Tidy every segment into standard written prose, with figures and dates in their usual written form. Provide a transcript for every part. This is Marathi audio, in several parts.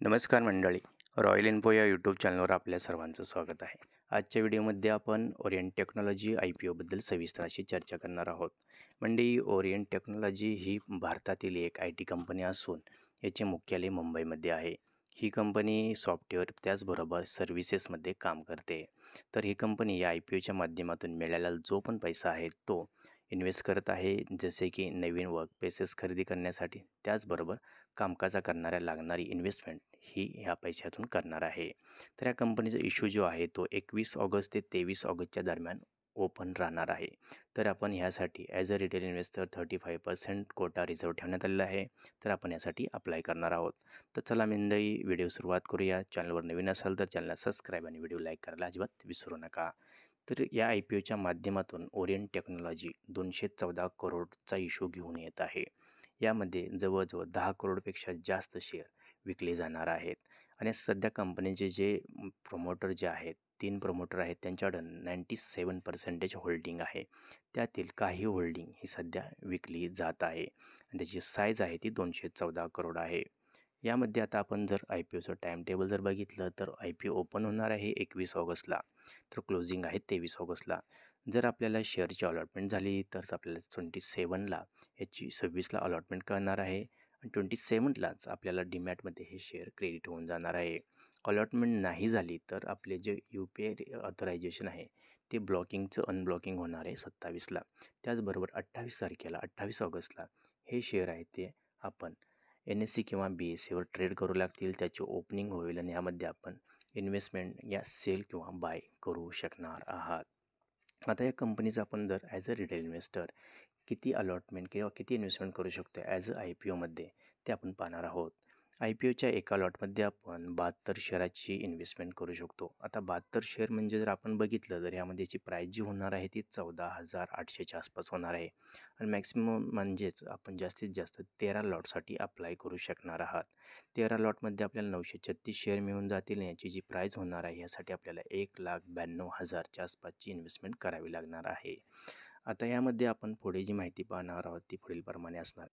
नमस्कार मंडळी. रॉयल इन्फो या यूट्यूब चॅनलवर आपल्या सर्वांचं स्वागत आहे. आजच्या व्हिडिओमध्ये आपण ओरिएंट टेक्नॉलॉजी IPOबद्दल सविस्तर अशी चर्चा करणार आहोत. मंडळी, ओरिएंट टेक्नॉलॉजी ही भारतातील एक IT कंपनी असून याचे मुख्यालय मुंबईमध्ये आहे. ही कंपनी सॉफ्टवेअर त्याचबरोबर सर्व्हिसेसमध्ये काम करते. तर ही कंपनी या IPOच्या माध्यमातून मिळालेला जो पण पैसा आहे तो इन्व्हेस्ट करत आहे, जसे की नवीन वर्कप्लेसेस खरेदी करण्यासाठी, त्याचबरोबर कामकाजा करणाऱ्या लागणारी इन्व्हेस्टमेंट ही ह्या पैशातून करणार आहे. तर या कंपनीचा इश्यू जो आहे तो 21 ऑगस्ट ते 23 ऑगस्टच्या दरम्यान ओपन राहणार आहे. तर आपण ह्यासाठी as a retail investor 35% quota reserve ठेवण्यात आलेला आहे. तर आपण यासाठी अप्लाय करणार आहोत. तर चला मंडळी, व्हिडिओ सुरुवात करूया. चॅनलवर नवीन असाल तर चॅनलला सबस्क्राईब आणि व्हिडिओ लाईक करायला अजिबात विसरू नका. तर या IPOच्या माध्यमातून ओरिएंट टेक्नॉलॉजी 214 करोडचा इश्यू घेऊन येत आहे. यामध्ये जवळजवळ 10 करोडपेक्षा जास्त शेअर विकले जाणार आहेत. आणि सध्या कंपनीचे जे प्रमोटर जे आहेत, 3 प्रमोटर आहेत, त्यांच्याकडं 97% होल्डिंग आहे. त्यातील काही होल्डिंग ही सध्या विकली जात आहे आणि त्याची साईज आहे ती 214 करोड आहे. यामध्ये आता आपण जर IPOचं टाईम टेबल जर बघितलं तर IPO ओपन होणार आहे 21 ऑगस्टला, तर क्लोजिंग आहे 23 ऑगस्टला. जर आपल्याला शेअरची अलॉटमेंट झाली तर आपल्याला 27ला याची 26ला अलॉटमेंट करणार आहे आणि 27लाच आपल्याला डीमॅटमध्ये हे शेअर क्रेडिट होऊन जाणार आहे. अलॉटमेंट नाही झाली तर आपले जे UPI ऑथरायझेशन आहे ते ब्लॉकिंगचं अनब्लॉकिंग होणार आहे 27ला. त्याचबरोबर 28 तारखेला 28 ऑगस्टला हे शेअर आहे ते आपण NSE किंवा BSEवर ट्रेड करू लागतील. त्याची ओपनिंग होईल आणि यामध्ये आपण इन्व्हेस्टमेंट या सेल किंवा बाय करू शकणार आहात. आता या कंपनीचं आपण जर ॲज अ रिटेल इन्व्हेस्टर किती अलॉटमेंट किंवा किती इन्व्हेस्टमेंट करू शकतो ॲज अ IPOमध्ये ते आपण पाहणार आहोत. IPOच्या एका लॉटमध्ये आपण 72 शेअराची इन्व्हेस्टमेंट करू शकतो. आता 72 शेअर म्हणजे जर आपण बघितलं तर यामध्ये याची प्राईस जी होणार आहे ती 14,800च्या आसपास होणार आहे आणि मॅक्सिमम म्हणजेच आपण जास्तीत जास्त 13 लॉटसाठी अप्लाय करू शकणार आहात. 13 लॉटमध्ये आपल्याला 936 शेअर मिळून जातील आणि याची जी प्राईस होणार आहे यासाठी आपल्याला 1,92,000च्या आसपासची इन्व्हेस्टमेंट करावी लागणार आहे. आता यामध्ये आपण पुढे जी माहिती पाहणार आहोत ती पुढीलप्रमाणे असणार.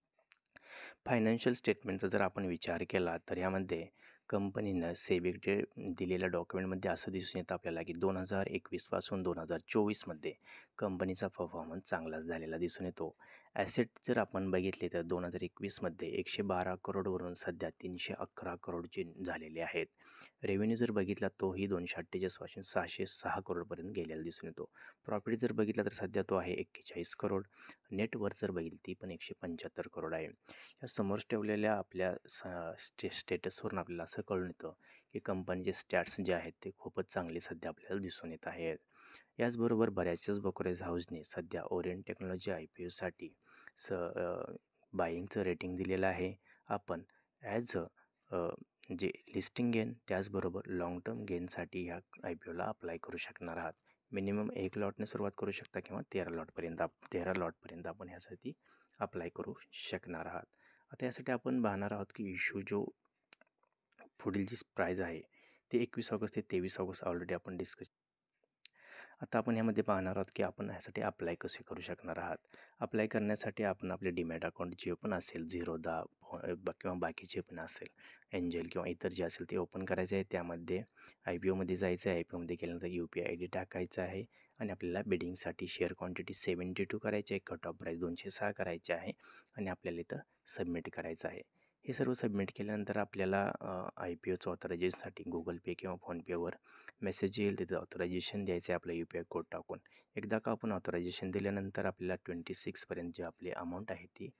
फायनान्शियल स्टेटमेंटचा जर आपण विचार केला तर यामध्ये कंपनीनं सेबीकडे दिलेल्या डॉक्युमेंटमध्ये असं दिसून येतं आपल्याला की 2021 पासून 2024मध्ये कंपनीचा परफॉर्मन्स चांगलाच झालेला दिसून येतो. ॲसेट जर आपण बघितले तर 2021मध्ये 112 करोडवरून सध्या 311 करोडचे झालेले आहेत. रेव्हेन्यू जर बघितला तोही 248 पासून 606 करोडपर्यंत गेलेला दिसून येतो. प्रॉफिट जर बघितला तर सध्या तो आहे 41 करोड. नेटवर्थ जर बघितली ती पण 175 करोड आहे. या समोर ठेवलेल्या आपल्या स्टेटसवरून आपल्याला असं कळून येतं की कंपनीचे स्टॅट्स जे आहेत ते खूपच चांगले सध्या आपल्याला दिसून येत आहेत. याचबरोबर बऱ्याचशाच ब्रोकरेज हाऊसने सध्या ओरिएंट टेक्नॉलॉजी IPOसाठी बाईंगचं रेटिंग दिलेलं आहे. आपण ॲज अ जे लिस्टिंग गेन त्याचबरोबर लाँग टर्म गेनसाठी ह्या IPOला अप्लाय करू शकणार आहात. मिनिमम 1 लॉटने सुरुवात करू शकता किंवा 13 लॉटपर्यंत आपण ह्यासाठी अप्लाय करू शकणार आहात. आता यासाठी आपण पाहणार आहोत की इश्यू जो पुढील जी प्राईज आहे ते 21 ऑगस्ट ते 23 ऑगस्ट ऑलरेडी आपण डिस्कस. आता आपण ह्यामध्ये पाहणार आहोत की आपण ह्यासाठी अप्लाय कसे करू शकणार आहात. अप्लाय करण्यासाठी आपण आपले डीमॅट अकाउंट जे पण असेल झिरोदा किंवा बाकीचे पण असेल एंजल किंवा इतर जे असेल ते ओपन करायचे आहे. त्यामध्ये IPOमध्ये जायचं आहे. IPOमध्ये गेल्यानंतर UPI ID टाकायचं आहे आणि आपल्याला बिडिंगसाठी शेअर क्वांटिटी 72 करायची आहे. कट ऑफ प्राईस 206 करायचे आहे आणि आपल्याला इथं सबमिट करायचं आहे. हे सर्व सबमिट केल्यानंतर आपल्याला IPOचं ऑथरायझेशनसाठी Google Pay किंवा फोनपेवर मेसेज येईल. तिथं ऑथरायझेशन द्यायचं आहे आपलं UPI कोड टाकून. एकदा का आपण ऑथरायझेशन दिल्यानंतर आपल्याला 26पर्यंत जी आपली अमाऊंट आहे ती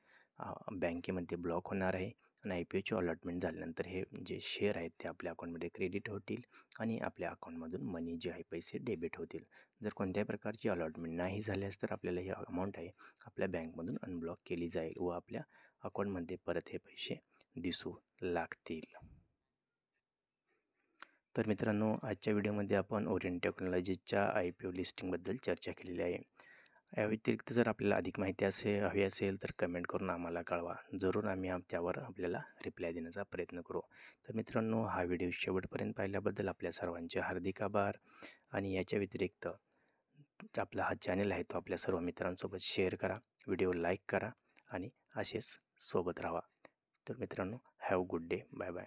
बँकेमध्ये ब्लॉक होणार आहे आणि IPOची अलॉटमेंट झाल्यानंतर हे जे शेअर आहेत ते आपल्या अकाउंटमध्ये क्रेडिट होतील आणि आपल्या अकाउंटमधून मनी जे आहे पैसे डेबिट होतील. जर कोणत्याही प्रकारची अलॉटमेंट नाही झाल्यास तर आपल्याला ही अमाऊंट आहे आपल्या बँकमधून अनब्लॉक केली जाईल व आपल्या अकाउंटमध्ये परत हे पैसे दिसू लागतील. तर मित्रांनो, आजच्या व्हिडिओमध्ये आपण ओरिएंट टेक्नॉलॉजीच्या IPO लिस्टिंगबद्दल चर्चा केलेली आहे. या व्यतिरिक्त जर आपल्याला अधिक माहिती हवी असेल तर कमेंट करून आम्हाला कळवा. जरूर आम्ही त्यावर आपल्याला रिप्लाय देण्याचा प्रयत्न करू. तर मित्रांनो, हा व्हिडिओ शेवटपर्यंत पाहिल्याबद्दल आपल्या सर्वांचे हार्दिक आभार. आणि याच्या व्यतिरिक्त आपला हा चॅनल आहे तो आपल्या सर्व मित्रांसोबत शेअर करा, व्हिडिओ लाईक करा आणि असेच सोबत राहा. तर मित्रांनो, have good day. Bye bye.